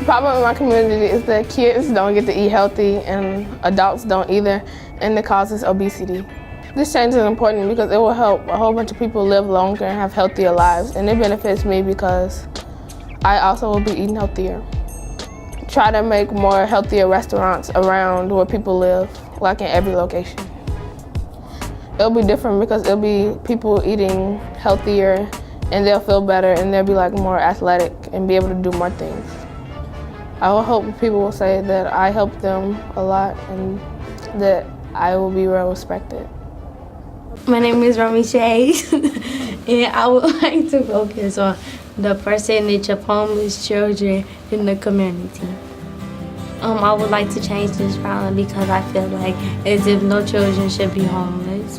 problem in my community is that kids don't get to eat healthy and adults don't either, and it causes obesity. This change is important because it will help a whole bunch of people live longer and have healthier lives, and it benefits me because I also will be eating healthier. Try to make more healthier restaurants around where people live, like in every location. It'll be different because it'll be people eating healthier and they'll feel better and they'll be like more athletic and be able to do more things. I will hope people will say that I helped them a lot and that I will be well respected. My name is Ramisha Hayes, and I would like to focus on the percentage of homeless children in the community. I would like to change this problem because I feel like as if no children should be homeless.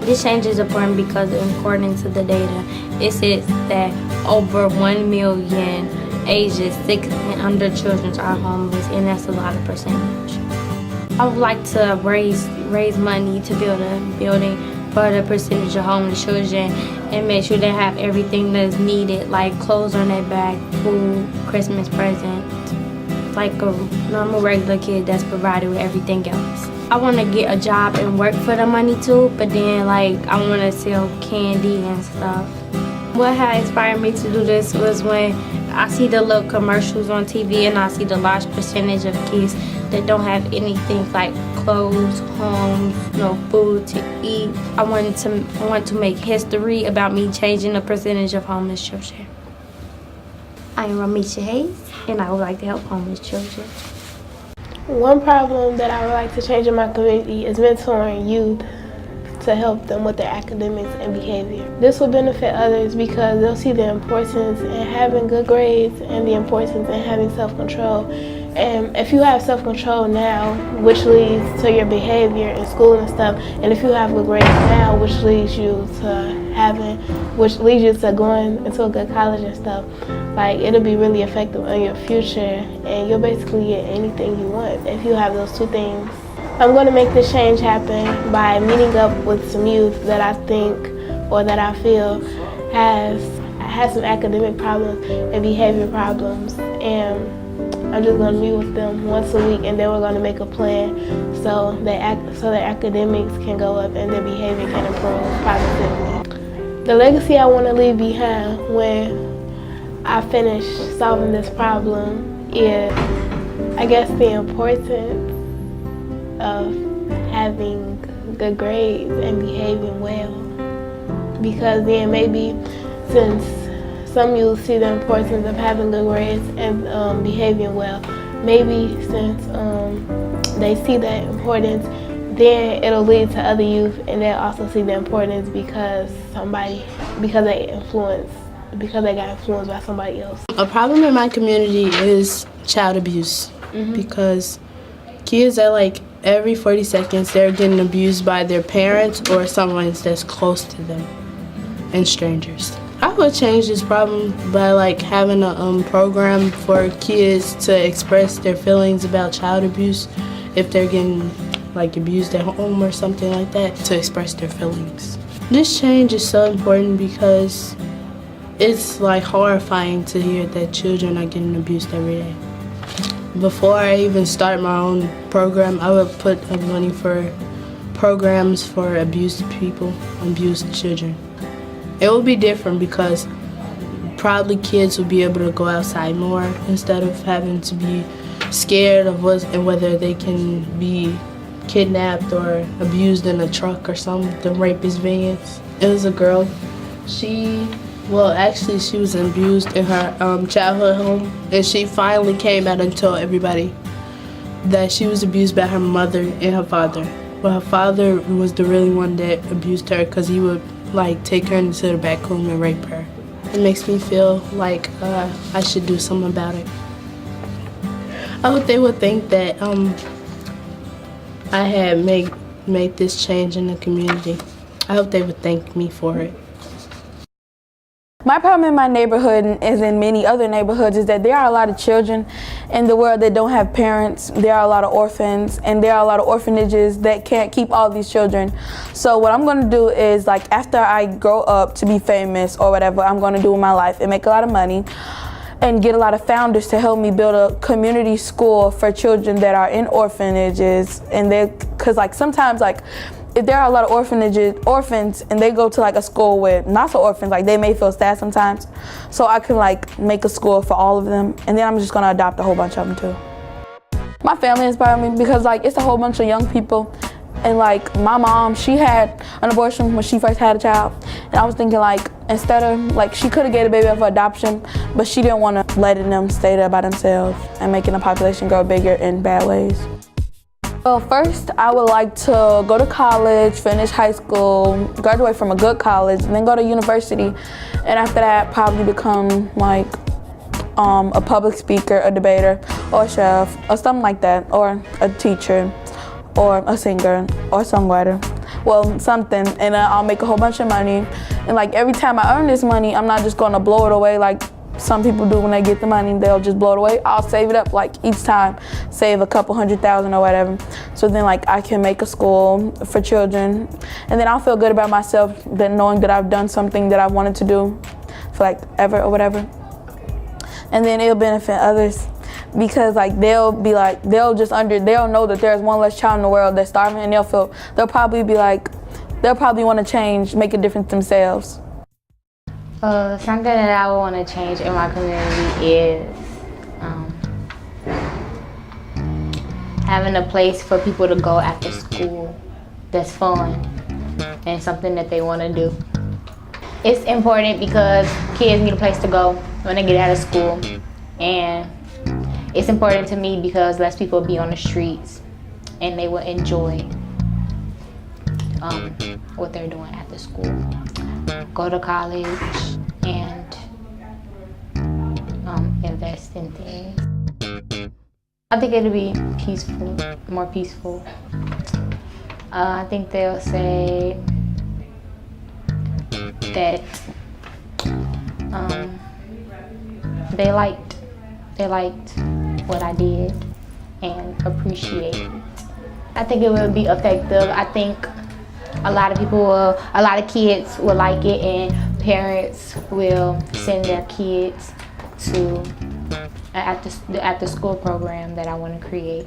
This change is important because according to the data, it says that over 1 million ages 6 and under children are homeless, and that's a lot of percentage. I would like to raise money to build a building for the percentage of homeless children and make sure they have everything that's needed, like clothes on their back, food, Christmas presents, like a normal regular kid that's provided with everything else. I want to get a job and work for the money too, but then like I want to sell candy and stuff. What had inspired me to do this was when I see the little commercials on TV and I see the large percentage of kids that don't have anything like clothes, homes, no food to eat. I want to make history about me changing the percentage of homeless children. I am Ramisha Hayes, and I would like to help homeless children. One problem that I would like to change in my community is mentoring youth to help them with their academics and behavior. This will benefit others because they'll see the importance in having good grades and the importance in having self-control. And if you have self-control now, which leads to your behavior in school and stuff, and if you have good grades now, which leads you to going into a good college and stuff, like it'll be really effective on your future, and you'll basically get anything you want if you have those two things. I'm going to make this change happen by meeting up with some youth that I think or that I feel has some academic problems and behavior problems, and I'm just going to meet with them once a week, and then we're going to make a plan so their academics can go up and their behavior can improve positively. The legacy I want to leave behind when I finish solving this problem is, I guess, the importance of having good grades and behaving well. Because then maybe since some youth see the importance of having good grades and behaving well, maybe since they see that importance, then it'll lead to other youth and they'll also see the importance because they got influenced by somebody else. A problem in my community is child abuse because kids are like every 40 seconds they're getting abused by their parents or someone that's close to them and strangers. I would change this problem by like having a program for kids to express their feelings about child abuse if they're getting like abused at home or something like that, to express their feelings. This change is so important because it's like horrifying to hear that children are getting abused every day. Before I even start my own program, I would put up money for programs for abused people, abused children. It will be different because probably kids will be able to go outside more instead of having to be scared of whether they can be kidnapped or abused in a truck or something, the rapist vans. It was a girl. She was abused in her childhood home, and she finally came out and told everybody that she was abused by her mother and her father. But her father was the really one that abused her because he would like take her into the back room and rape her. It makes me feel like I should do something about it. I hope they would think that I had made this change in the community. I hope they would thank me for it. My problem in my neighborhood, as in many other neighborhoods, is that there are a lot of children in the world that don't have parents. There are a lot of orphans, and there are a lot of orphanages that can't keep all these children. So what I'm going to do is, like, after I grow up to be famous or whatever I'm going to do in my life and make a lot of money, and get a lot of founders to help me build a community school for children that are in orphanages. And because like sometimes like if there are a lot of orphans and they go to like a school with not so orphans, like they may feel sad sometimes. So I can like make a school for all of them, and then I'm just gonna adopt a whole bunch of them too. My family inspired me because like it's a whole bunch of young people, and like my mom, she had an abortion when she first had a child, and I was thinking like instead of like she could have gave a baby up for adoption, but she didn't want to letting them stay there by themselves and making the population grow bigger in bad ways. Well, first I would like to go to college, finish high school, graduate from a good college, and then go to university, and after that probably become like a public speaker, a debater, or a chef, or something like that, or a teacher, or a singer, or songwriter. Well, something, and I'll make a whole bunch of money. And like every time I earn this money, I'm not just gonna blow it away like some people do when they get the money, they'll just blow it away. I'll save it up like each time, save a couple $100,000 or whatever. So then like I can make a school for children, and then I'll feel good about myself that knowing that I've done something that I wanted to do for like ever or whatever. And then it'll benefit others because like they'll know that there's one less child in the world that's starving, and they'll probably want to change, make a difference themselves. Something that I would want to change in my community is having a place for people to go after school that's fun and something that they want to do. It's important because kids need a place to go when they get out of school, and it's important to me because less people be on the streets and they will enjoy what they're doing after school. Go to college and invest in things. I think it'll be peaceful, more peaceful. I think they'll say that they liked what I did and appreciate it. I think it will be effective. I think a lot of kids will like it, and parents will send their kids to the after school program that I want to create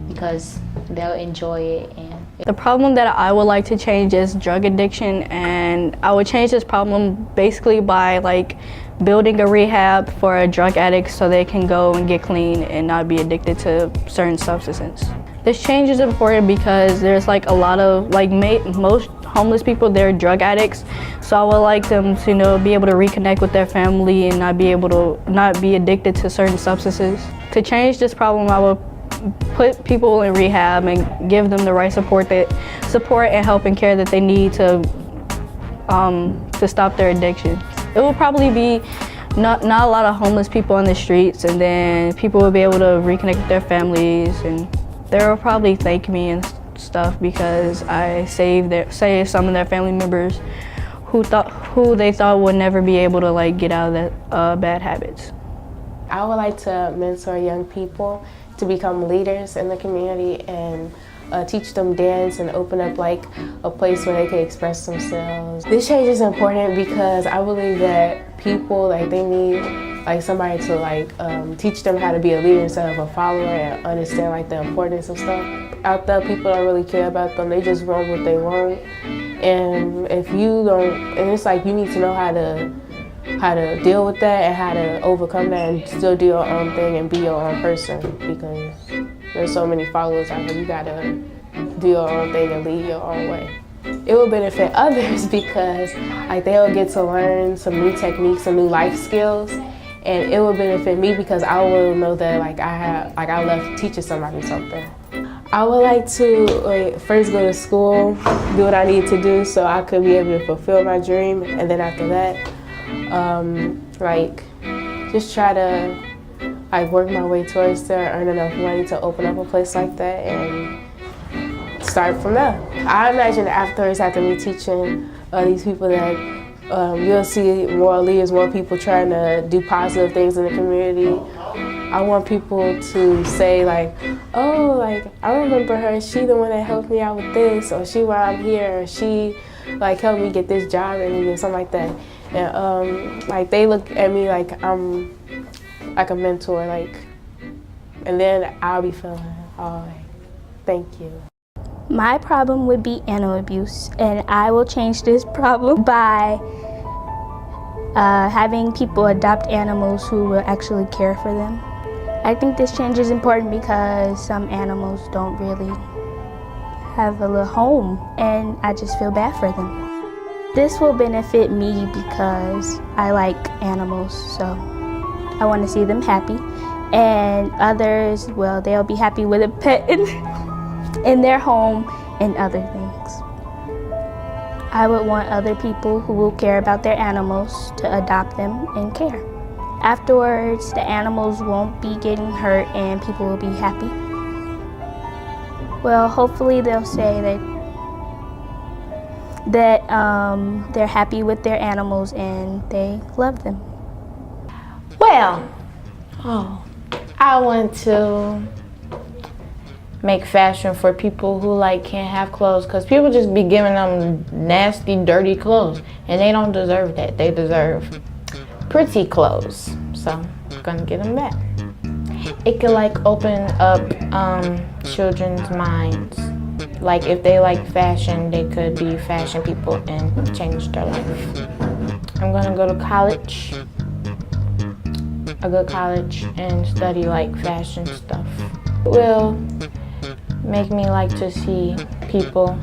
because they'll enjoy it. And the problem that I would like to change is drug addiction, and I would change this problem basically by like building a rehab for drug addicts so they can go and get clean and not be addicted to certain substances. This change is important because there's like a lot of most homeless people, they're drug addicts. So I would like them to be able to reconnect with their family and not be addicted to certain substances. To change this problem, I would put people in rehab and give them the right support and help and care that they need to stop their addiction. It will probably be not a lot of homeless people on the streets, and then people will be able to reconnect with their families, and they will probably thank me and stuff because I saved some of their family members who they thought would never be able to get out of that bad habits. I would like to mentor young people to become leaders in the community and teach them dance and open up a place where they can express themselves. This change is important because I believe that people they need somebody to teach them how to be a leader instead of a follower and understand the importance of stuff. Out there, people don't really care about them. They just run what they want. And if you don't, and it's you need to know how to deal with that and how to overcome that and still do your own thing and be your own person, because there's so many followers out there. You gotta do your own thing and lead your own way. It will benefit others because they'll get to learn some new techniques, some new life skills, and it will benefit me because I will know that I love teaching somebody something. I would like to first go to school, do what I need to do so I could be able to fulfill my dream, and then after that, just try to work my way towards there, earn enough money to open up a place like that and start from there. I imagine afterwards, after me teaching these people, that you'll see more leaders, more people trying to do positive things in the community. I want people to say I remember her, she the one that helped me out with this, or she why I'm here, or she helped me get this job interview, or something like that. And they look at me like I'm like a mentor, like, and then I'll be feeling, oh, like, thank you. My problem would be animal abuse, and I will change this problem by having people adopt animals who will actually care for them. I think this change is important because some animals don't really have a little home, and I just feel bad for them. This will benefit me because I like animals, so I want to see them happy. And others, well, they'll be happy with a pet in their home and other things. I would want other people who will care about their animals to adopt them and care. Afterwards, the animals won't be getting hurt and people will be happy. Well, hopefully they'll say that they're happy with their animals and they love them. Well, I want to make fashion for people who like can't have clothes, because people just be giving them nasty, dirty clothes, and they don't deserve that. They deserve pretty clothes, so I'm gonna get them back. It could like open up children's minds. Like if they like fashion, they could be fashion people and change their life. I'm gonna go to college, a good college, and study like fashion stuff. It will make me like to see people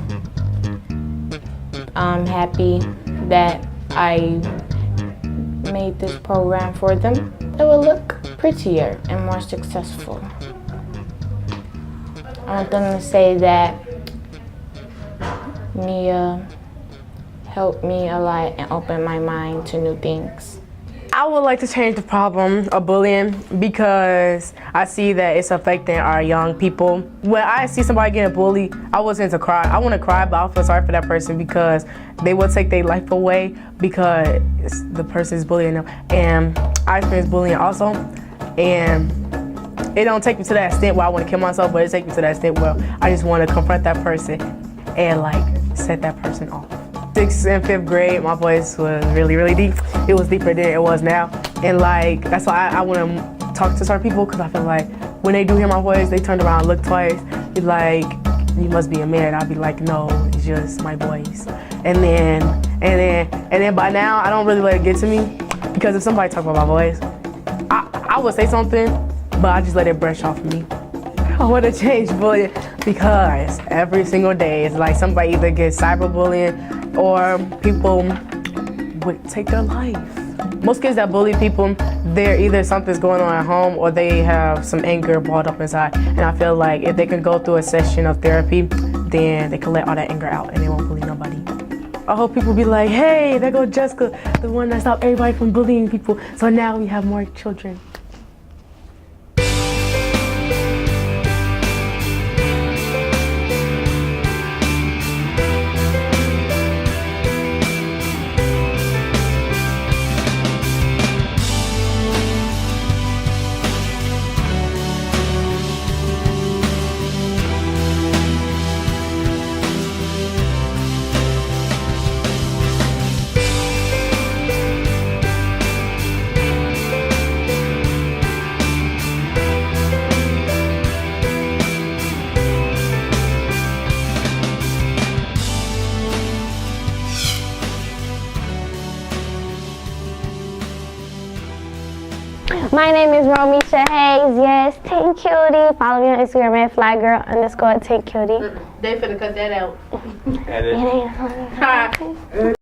happy that I made this program for them. It will look prettier and more successful. I want them to say that Nia helped me a lot and opened my mind to new things. I would like to change the problem of bullying because I see that it's affecting our young people. When I see somebody getting bullied, I wasn't to cry. I want to cry, but I feel sorry for that person because they will take their life away because the person is bullying them. And I experience bullying also, and it don't take me to that extent where I want to kill myself, but it takes me to that extent where I just want to confront that person and like set that person off. 6th and 5th grade, my voice was really, really deep. It was deeper than it was now. And like, that's why I want to talk to certain people, because I feel like when they do hear my voice, they turn around and look twice. Be like, you must be a man. I'll be like, no, it's just my voice. And then by now, I don't really let it get to me, because if somebody talk about my voice, I would say something, but I just let it brush off of me. I want to change bullying because every single day it's like somebody either gets cyberbullying or people would take their life. Most kids that bully people, they're either something's going on at home or they have some anger balled up inside. And I feel like if they can go through a session of therapy, then they can let all that anger out and they won't bully nobody. I hope people be like, hey, there goes Jessica, the one that stopped everybody from bullying people. So now we have more children. My name is Romisha Hayes. Yes, Tank Cutie. Follow me on Instagram at flygirl_Tank Cutie. They finna cut that out. Edit.